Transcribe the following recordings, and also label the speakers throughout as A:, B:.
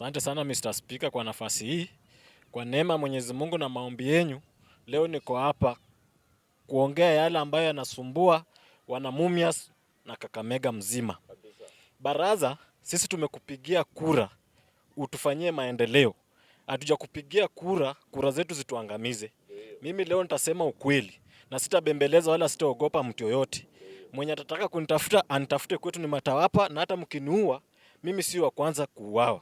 A: Asante sana Mr. Speaker kwa nafasi hii. Kwa neema Mwenyezi Mungu na maombi yenu, leo niko hapa kuongea yale ambayo yanasumbua wana Mumias na Kakamega mzima. Baraza, sisi tumekupigia kura utufanyie maendeleo. Hatujakupigia kura zetu zituangamize. Mimi leo nitasema ukweli na sitabembeleza wala sitaogopa mtu yoyote. Mwenye atataka kunitafuta anitafute, kwetu ni Matawapa, na hata mkiniua mimi si wa kwanza kuuawa.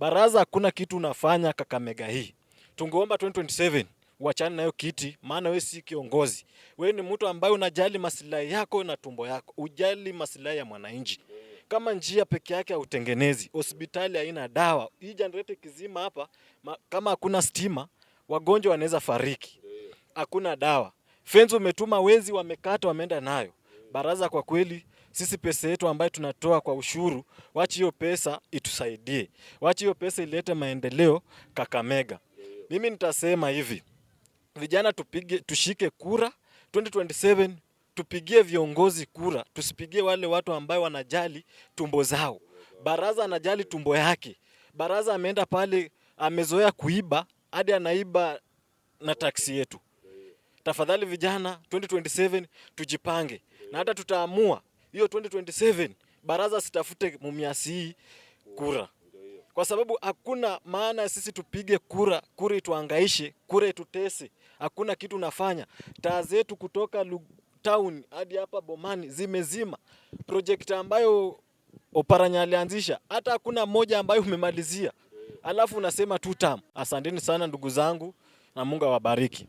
A: Baraza, hakuna kitu unafanya Kakamega hii. Tungeomba 2027 uachane nayo kiti, maana wewe si kiongozi. Wewe ni mtu ambaye unajali maslahi yako na tumbo yako, ujali maslahi ya mwananchi. Kama njia peke yake hautengenezi, hospitali haina dawa, hii generator kizima hapa, kama hakuna stima, wagonjwa wanaweza fariki. Hakuna dawa. Fence umetuma wezi wamekata wameenda nayo. Baraza, kwa kweli sisi pesa yetu ambayo tunatoa kwa ushuru, wachi hiyo pesa itusaidie. Wachi hiyo pesa ilete maendeleo Kakamega. Mimi nitasema hivi. Vijana tushike kura 2027, tupigie viongozi kura, tusipigie wale watu ambao wanajali tumbo zao. Baraza anajali tumbo yake. Baraza ameenda pale amezoea kuiba hadi anaiba na taksi yetu. Tafadhali vijana 2027 tujipange. Na hata tutaamua hiyo 2027 baraza sitafute Mumias hii kura. Kwa sababu hakuna maana sisi tupige kura ituangaishe, kura itutese. Hakuna kitu nafanya. Taa zetu kutoka town hadi hapa Bomani zimezima. Project ambayo Oparanya alianzisha hata hakuna moja ambayo umemalizia. Alafu unasema 2 term. Asanteni sana ndugu zangu na Mungu awabariki.